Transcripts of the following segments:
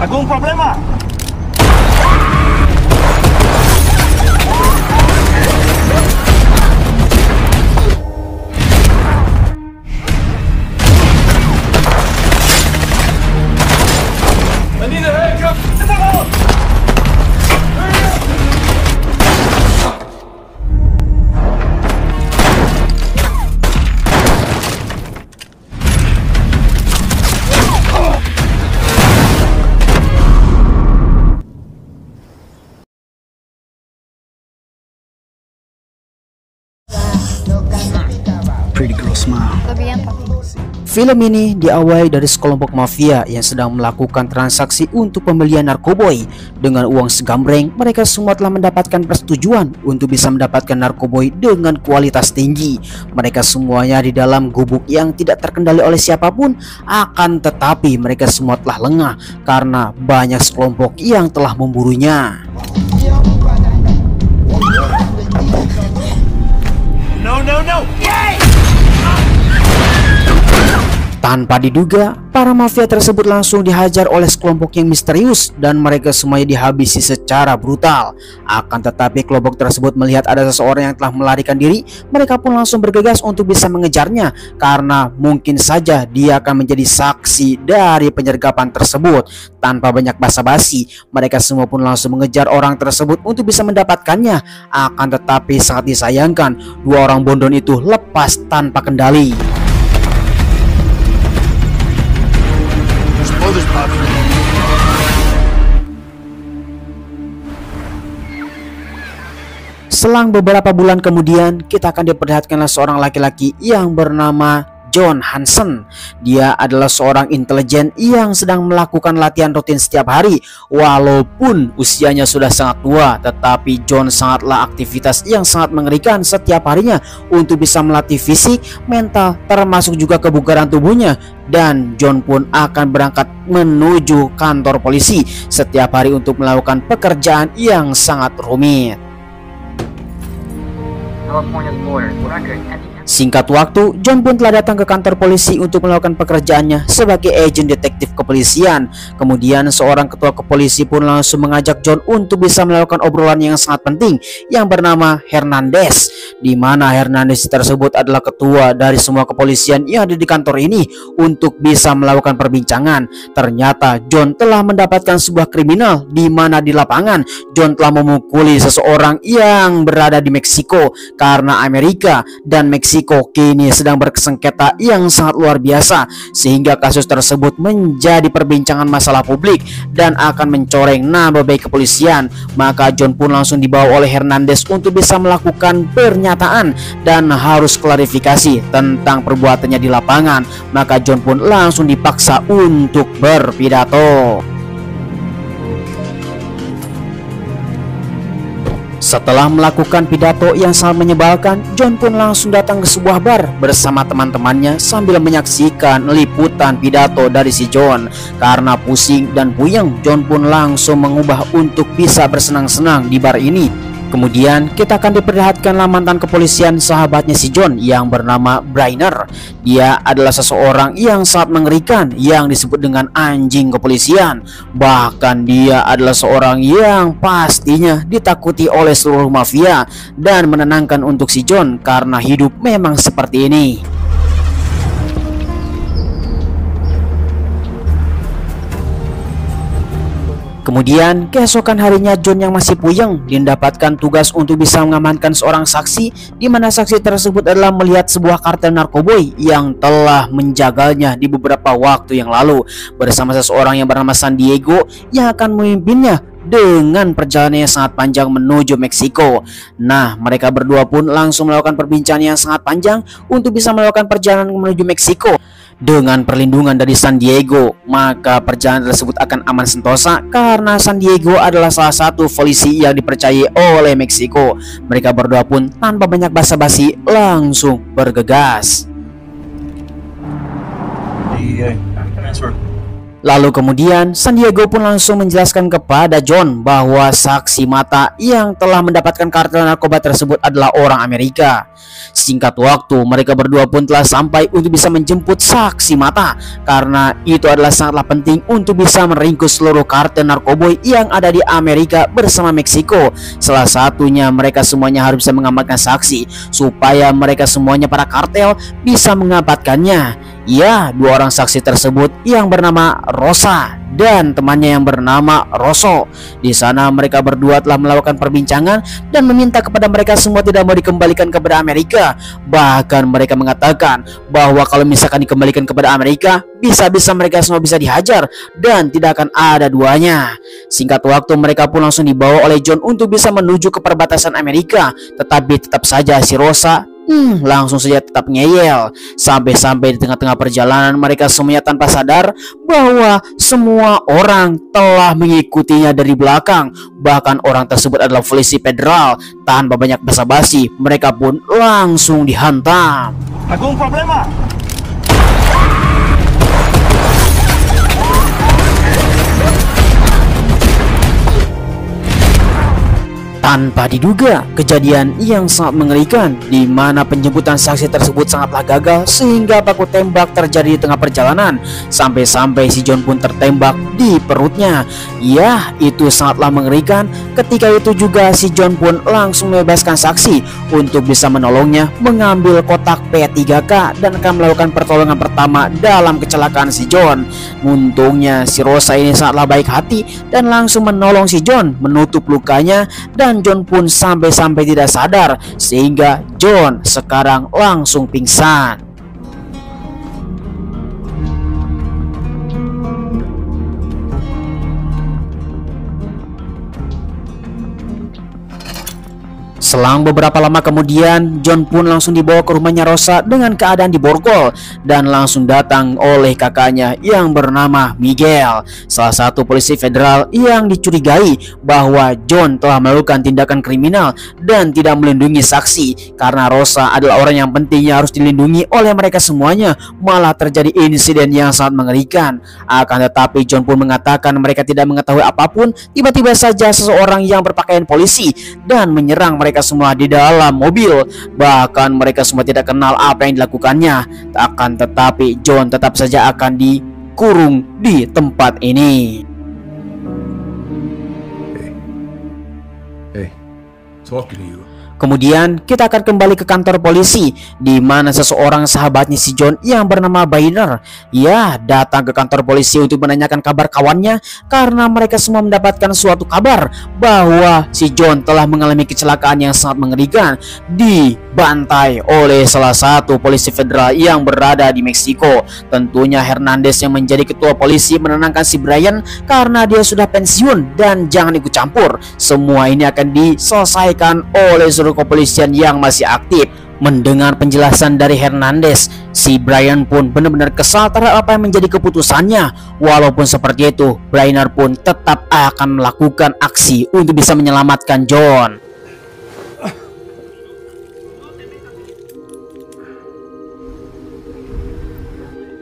¿Algún problema? I need a handcuff. Pretty girl smile. Lebih papi. Film ini diawali dari sekelompok mafia yang sedang melakukan transaksi untuk pembelian narkoboy. Dengan uang segambreng, mereka semua telah mendapatkan persetujuan untuk bisa mendapatkan narkoboy dengan kualitas tinggi. Mereka semuanya di dalam gubuk yang tidak terkendali oleh siapapun. Akan tetapi mereka semua telah lengah karena banyak sekelompok yang telah memburunya. No. Yay! Tanpa diduga, para mafia tersebut langsung dihajar oleh sekelompok yang misterius dan mereka semuanya dihabisi secara brutal. Akan tetapi kelompok tersebut melihat ada seseorang yang telah melarikan diri, mereka pun langsung bergegas untuk bisa mengejarnya karena mungkin saja dia akan menjadi saksi dari penyergapan tersebut. Tanpa banyak basa-basi, mereka semua pun langsung mengejar orang tersebut untuk bisa mendapatkannya. Akan tetapi sangat disayangkan, dua orang bondon itu lepas tanpa kendali. Selang beberapa bulan kemudian, kita akan diperlihatkanlah seorang laki-laki yang bernama John Hansen. Dia adalah seorang intelijen yang sedang melakukan latihan rutin setiap hari. Walaupun usianya sudah sangat tua, tetapi John sangatlah aktivitas yang sangat mengerikan setiap harinya untuk bisa melatih fisik, mental, termasuk juga kebugaran tubuhnya. Dan John pun akan berangkat menuju kantor polisi setiap hari untuk melakukan pekerjaan yang sangat rumit. Singkat waktu, John pun telah datang ke kantor polisi untuk melakukan pekerjaannya sebagai agen detektif kepolisian. Kemudian seorang ketua kepolisi pun langsung mengajak John untuk bisa melakukan obrolan yang sangat penting yang bernama Hernandez, di mana Hernandez tersebut adalah ketua dari semua kepolisian yang ada di kantor ini untuk bisa melakukan perbincangan. Ternyata John telah mendapatkan sebuah kriminal di mana di lapangan John telah memukuli seseorang yang berada di Meksiko karena Amerika dan Meksiko kini sedang bersengketa yang sangat luar biasa, sehingga kasus tersebut menjadi perbincangan masalah publik dan akan mencoreng nama baik kepolisian. Maka John pun langsung dibawa oleh Hernandez untuk bisa melakukan pernyataan dan harus klarifikasi tentang perbuatannya di lapangan. Maka John pun langsung dipaksa untuk berpidato. Setelah melakukan pidato yang sangat menyebalkan, John pun langsung datang ke sebuah bar bersama teman-temannya sambil menyaksikan liputan pidato dari si John. Karena pusing dan puyeng, John pun langsung mengubah untuk bisa bersenang-senang di bar ini. Kemudian kita akan diperlihatkanlah mantan kepolisian sahabatnya si John yang bernama Brainer. Dia adalah seseorang yang sangat mengerikan yang disebut dengan anjing kepolisian. Bahkan dia adalah seorang yang pastinya ditakuti oleh seluruh mafia dan menenangkan untuk si John karena hidup memang seperti ini. Kemudian keesokan harinya John yang masih puyeng mendapatkan tugas untuk bisa mengamankan seorang saksi, di mana saksi tersebut adalah melihat sebuah kartel narkoboy yang telah menjagalnya di beberapa waktu yang lalu bersama seseorang yang bernama San Diego yang akan memimpinnya dengan perjalanan yang sangat panjang menuju Meksiko. Nah, mereka berdua pun langsung melakukan perbincangan yang sangat panjang untuk bisa melakukan perjalanan menuju Meksiko. Dengan perlindungan dari San Diego, maka perjalanan tersebut akan aman sentosa karena San Diego adalah salah satu polisi yang dipercayai oleh Meksiko. Mereka berdua pun tanpa banyak basa-basi langsung bergegas. Lalu kemudian Sandiego pun langsung menjelaskan kepada John bahwa saksi mata yang telah mendapatkan kartel narkoba tersebut adalah orang Amerika. Singkat waktu mereka berdua pun telah sampai untuk bisa menjemput saksi mata, karena itu adalah sangatlah penting untuk bisa meringkus seluruh kartel narkoboy yang ada di Amerika bersama Meksiko. Salah satunya mereka semuanya harus bisa mengamankan saksi supaya mereka semuanya para kartel bisa mengamankannya. Ya, dua orang saksi tersebut yang bernama Rosa dan temannya yang bernama Rosso. Di sana mereka berdua telah melakukan perbincangan dan meminta kepada mereka semua tidak mau dikembalikan kepada Amerika. Bahkan mereka mengatakan bahwa kalau misalkan dikembalikan kepada Amerika, bisa-bisa mereka semua bisa dihajar dan tidak akan ada duanya. Singkat waktu mereka pun langsung dibawa oleh John untuk bisa menuju ke perbatasan Amerika. Tetapi tetap saja si Rosa langsung saja tetap ngeyel. Sampai-sampai di tengah-tengah perjalanan mereka semuanya tanpa sadar bahwa semua orang telah mengikutinya dari belakang. Bahkan orang tersebut adalah polisi federal. Tanpa banyak basa-basi mereka pun langsung dihantam. ¿Algún problema? Tanpa diduga, kejadian yang sangat mengerikan di mana penjemputan saksi tersebut sangatlah gagal sehingga baku tembak terjadi di tengah perjalanan. Sampai-sampai si John pun tertembak di perutnya. Ya, itu sangatlah mengerikan. Ketika itu juga si John pun langsung membebaskan saksi untuk bisa menolongnya mengambil kotak P3K dan akan melakukan pertolongan pertama dalam kecelakaan si John. Untungnya si Rosa ini sangatlah baik hati dan langsung menolong si John menutup lukanya, dan John pun sampai-sampai tidak sadar sehingga John sekarang langsung pingsan. Selang beberapa lama kemudian, John pun langsung dibawa ke rumahnya Rosa dengan keadaan diborgol dan langsung datang oleh kakaknya yang bernama Miguel, salah satu polisi federal yang dicurigai bahwa John telah melakukan tindakan kriminal dan tidak melindungi saksi, karena Rosa adalah orang yang pentingnya harus dilindungi oleh mereka semuanya. Malah terjadi insiden yang sangat mengerikan. Akan tetapi John pun mengatakan mereka tidak mengetahui apapun. Tiba-tiba saja seseorang yang berpakaian polisi dan menyerang mereka semua di dalam mobil. Bahkan mereka semua tidak kenal apa yang dilakukannya. Akan tetapi John tetap saja akan dikurung di tempat ini. Hey, talking to you. Kemudian kita akan kembali ke kantor polisi di mana seseorang sahabatnya si John yang bernama Bainer ya datang ke kantor polisi untuk menanyakan kabar kawannya, karena mereka semua mendapatkan suatu kabar bahwa si John telah mengalami kecelakaan yang sangat mengerikan, dibantai oleh salah satu polisi federal yang berada di Meksiko. Tentunya Hernandez yang menjadi ketua polisi menenangkan si Brian karena dia sudah pensiun dan jangan ikut campur. Semua ini akan diselesaikan oleh seluruh kepolisian yang masih aktif. Mendengar penjelasan dari Hernandez, si Brian pun benar-benar kesal terhadap apa yang menjadi keputusannya. Walaupun seperti itu, Brian pun tetap akan melakukan aksi untuk bisa menyelamatkan John.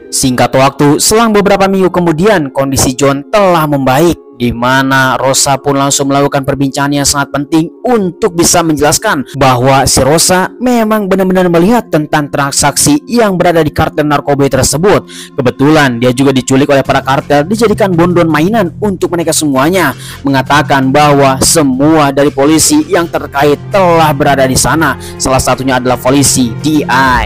Singkat waktu, selang beberapa minggu kemudian, kondisi John telah membaik, di mana Rosa pun langsung melakukan perbincangan yang sangat penting untuk bisa menjelaskan bahwa si Rosa memang benar-benar melihat tentang transaksi yang berada di kartel narkoba tersebut. Kebetulan dia juga diculik oleh para kartel, dijadikan bondon mainan untuk mereka semuanya. Mengatakan bahwa semua dari polisi yang terkait telah berada di sana. Salah satunya adalah polisi DI.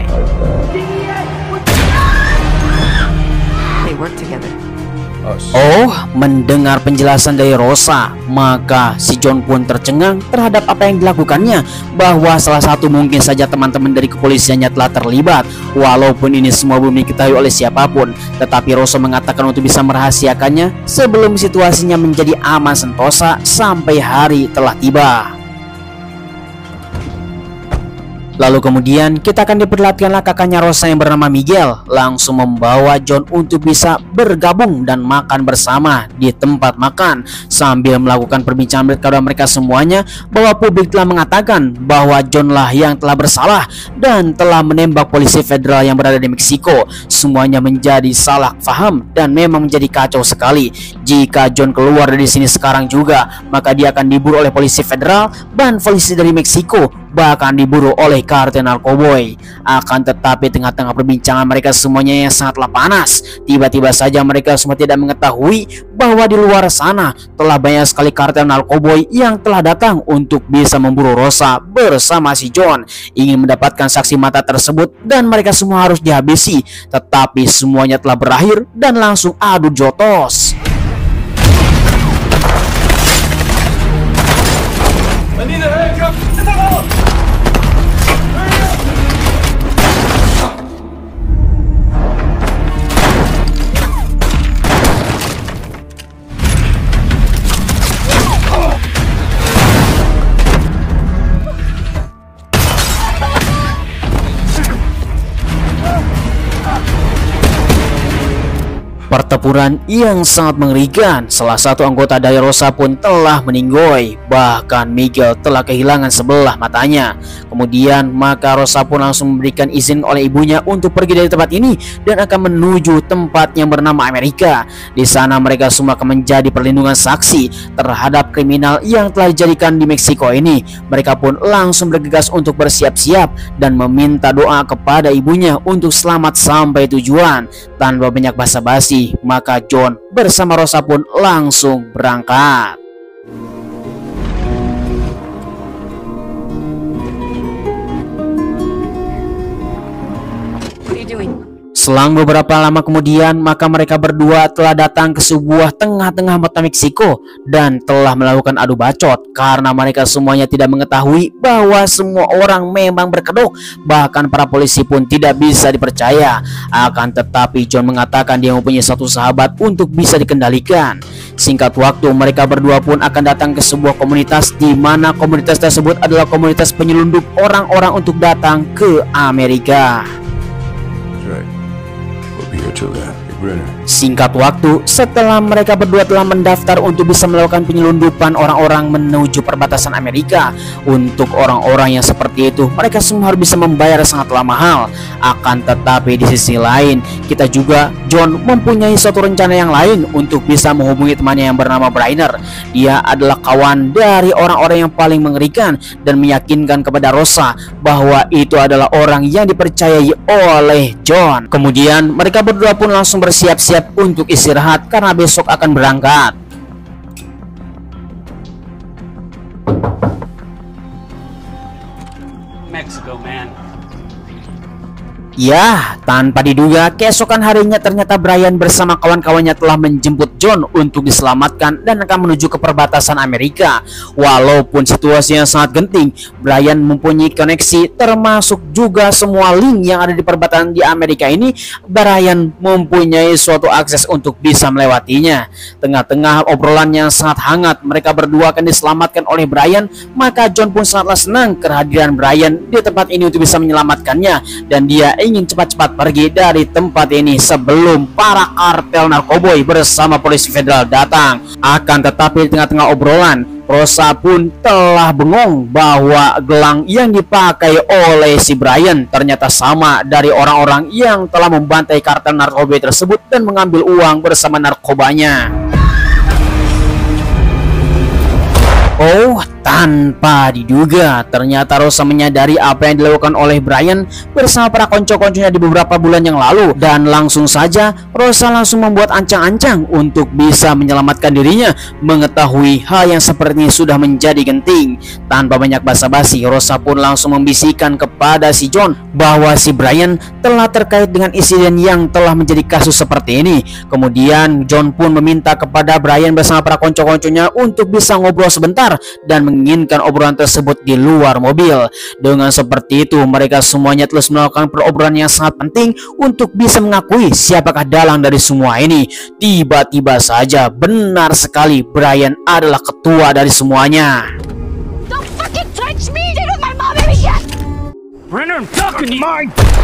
Oh, mendengar penjelasan dari Rosa, maka si John pun tercengang terhadap apa yang dilakukannya, bahwa salah satu mungkin saja teman-teman dari kepolisiannya telah terlibat. Walaupun ini semua belum diketahui oleh siapapun, tetapi Rosa mengatakan untuk bisa merahasiakannya sebelum situasinya menjadi aman sentosa sampai hari telah tiba. Lalu kemudian kita akan diperlihatkanlah kakaknya Rosa yang bernama Miguel langsung membawa John untuk bisa bergabung dan makan bersama di tempat makan sambil melakukan perbincangan kepada mereka semuanya bahwa publik telah mengatakan bahwa John lah yang telah bersalah dan telah menembak polisi federal yang berada di Meksiko. Semuanya menjadi salah paham dan memang menjadi kacau sekali. Jika John keluar dari sini sekarang juga, maka dia akan diburu oleh polisi federal dan polisi dari Meksiko, bahkan diburu oleh kartel narkoboy. Akan tetapi tengah-tengah perbincangan mereka semuanya yang sangatlah panas, tiba-tiba saja mereka semua tidak mengetahui bahwa di luar sana telah banyak sekali kartel narkoboy yang telah datang untuk bisa memburu Rosa bersama si John, ingin mendapatkan saksi mata tersebut dan mereka semua harus dihabisi. Tetapi semuanya telah berakhir dan langsung adu jotos. I need a handcuff. Pertempuran yang sangat mengerikan. Salah satu anggota dari Rosa pun telah meninggoy. Bahkan Miguel telah kehilangan sebelah matanya. Kemudian maka Rosa pun langsung memberikan izin oleh ibunya untuk pergi dari tempat ini dan akan menuju tempat yang bernama Amerika. Di sana mereka semua akan menjadi perlindungan saksi terhadap kriminal yang telah dijadikan di Meksiko ini. Mereka pun langsung bergegas untuk bersiap-siap dan meminta doa kepada ibunya untuk selamat sampai tujuan. Tanpa banyak basa-basi, maka John bersama Rosa pun langsung berangkat. What are you doing? Selang beberapa lama kemudian, maka mereka berdua telah datang ke sebuah tengah-tengah kota Meksiko dan telah melakukan adu bacot karena mereka semuanya tidak mengetahui bahwa semua orang memang berkedok. Bahkan para polisi pun tidak bisa dipercaya. Akan tetapi John mengatakan dia mempunyai satu sahabat untuk bisa dikendalikan. Singkat waktu, mereka berdua pun akan datang ke sebuah komunitas di mana komunitas tersebut adalah komunitas penyelundup orang-orang untuk datang ke Amerika. That's right. We'll be here till then. Big Renner. Singkat waktu, setelah mereka berdua telah mendaftar untuk bisa melakukan penyelundupan orang-orang menuju perbatasan Amerika. Untuk orang-orang yang seperti itu, mereka semua harus bisa membayar sangatlah mahal. Akan tetapi di sisi lain, kita juga, John mempunyai suatu rencana yang lain untuk bisa menghubungi temannya yang bernama Brainer. Dia adalah kawan dari orang-orang yang paling mengerikan dan meyakinkan kepada Rosa bahwa itu adalah orang yang dipercayai oleh John. Kemudian mereka berdua pun langsung bersiap-siap untuk istirahat karena besok akan berangkat. Mexico, man. Ya, tanpa diduga, keesokan harinya ternyata Brian bersama kawan-kawannya telah menjemput John untuk diselamatkan dan akan menuju ke perbatasan Amerika. Walaupun situasinya sangat genting, Brian mempunyai koneksi termasuk juga semua link yang ada di perbatasan di Amerika ini. Brian mempunyai suatu akses untuk bisa melewatinya. Tengah-tengah obrolan yang sangat hangat, mereka berdua akan diselamatkan oleh Brian. Maka John pun sangatlah senang kehadiran Brian di tempat ini untuk bisa menyelamatkannya, dan dia ingin cepat-cepat pergi dari tempat ini sebelum para kartel narkoboy bersama polisi federal datang. Akan tetapi di tengah-tengah obrolan, Rosa pun telah bengong bahwa gelang yang dipakai oleh si Brian ternyata sama dari orang-orang yang telah membantai kartel narkoba tersebut dan mengambil uang bersama narkobanya. Oh, tanpa diduga, ternyata Rosa menyadari apa yang dilakukan oleh Brian bersama para konco-konconya di beberapa bulan yang lalu. Dan langsung saja, Rosa langsung membuat ancang-ancang untuk bisa menyelamatkan dirinya. Mengetahui hal yang seperti ini sudah menjadi genting. Tanpa banyak basa-basi, Rosa pun langsung membisikkan kepada si John bahwa si Brian telah terkait dengan insiden yang telah menjadi kasus seperti ini. Kemudian John pun meminta kepada Brian bersama para konco-konconya untuk bisa ngobrol sebentar dan menginginkan obrolan tersebut di luar mobil. Dengan seperti itu, mereka semuanya terus melakukan perobrolan yang sangat penting untuk bisa mengakui siapakah dalang dari semua ini. Tiba-tiba saja, benar sekali, Brian adalah ketua dari semuanya. Don't fucking touch me! They don't my mom ever yet! Brenner, I'm talking to you!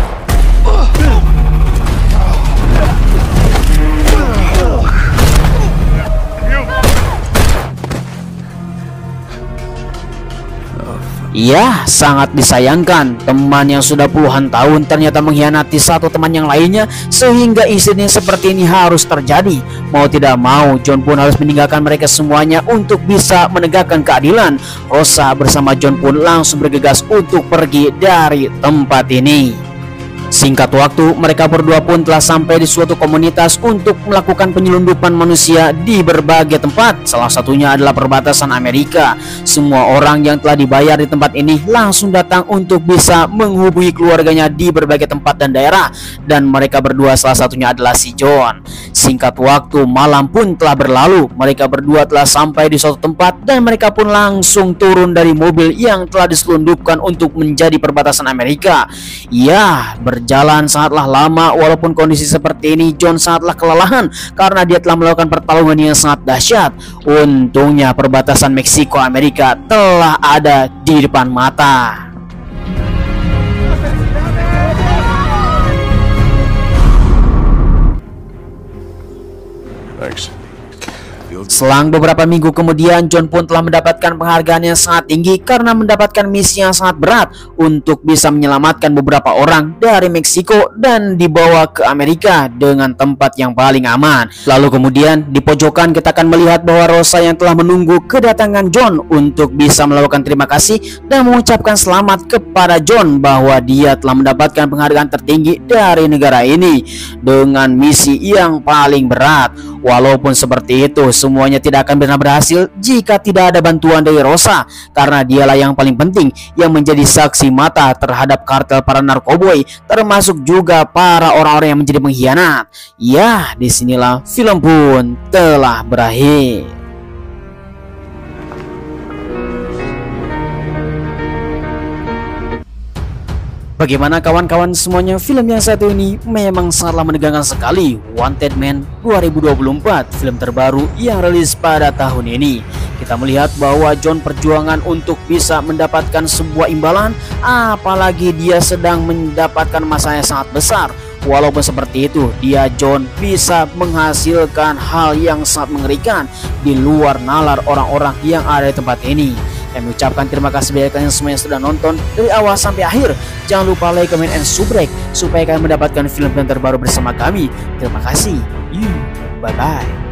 Ya, sangat disayangkan teman yang sudah puluhan tahun ternyata mengkhianati satu teman yang lainnya sehingga insiden seperti ini harus terjadi. Mau tidak mau, John pun harus meninggalkan mereka semuanya untuk bisa menegakkan keadilan. Rosa bersama John pun langsung bergegas untuk pergi dari tempat ini. Singkat waktu, mereka berdua pun telah sampai di suatu komunitas untuk melakukan penyelundupan manusia di berbagai tempat. Salah satunya adalah perbatasan Amerika. Semua orang yang telah dibayar di tempat ini langsung datang untuk bisa menghubungi keluarganya di berbagai tempat dan daerah. Dan mereka berdua salah satunya adalah si John. Singkat waktu, malam pun telah berlalu. Mereka berdua telah sampai di suatu tempat dan mereka pun langsung turun dari mobil yang telah diselundupkan untuk menjadi perbatasan Amerika. Ya, berjalan sangatlah lama. Walaupun kondisi seperti ini, John sangatlah kelelahan karena dia telah melakukan pertarungan yang sangat dahsyat. Untungnya perbatasan Meksiko Amerika telah ada di depan mata. Thanks. Selang beberapa minggu kemudian, John pun telah mendapatkan penghargaan yang sangat tinggi karena mendapatkan misi yang sangat berat untuk bisa menyelamatkan beberapa orang dari Meksiko dan dibawa ke Amerika dengan tempat yang paling aman. Lalu kemudian di pojokan kita akan melihat bahwa Rosa yang telah menunggu kedatangan John untuk bisa melakukan terima kasih dan mengucapkan selamat kepada John bahwa dia telah mendapatkan penghargaan tertinggi dari negara ini dengan misi yang paling berat. Walaupun seperti itu, semuanya tidak akan benar berhasil jika tidak ada bantuan dari Rosa, karena dialah yang paling penting yang menjadi saksi mata terhadap kartel para narkoboy, termasuk juga para orang-orang yang menjadi pengkhianat. Ya, disinilah film pun telah berakhir. Bagaimana kawan-kawan semuanya, film yang satu ini memang sangatlah menegangkan sekali. Wanted Man 2024, film terbaru yang rilis pada tahun ini. Kita melihat bahwa John perjuangan untuk bisa mendapatkan sebuah imbalan, apalagi dia sedang mendapatkan masalah yang sangat besar. Walaupun seperti itu, dia John bisa menghasilkan hal yang sangat mengerikan di luar nalar orang-orang yang ada di tempat ini. Kami ucapkan terima kasih bagi kalian semua yang sudah nonton dari awal sampai akhir. Jangan lupa like, comment, and subscribe supaya kalian mendapatkan film-film terbaru bersama kami. Terima kasih. Bye-bye.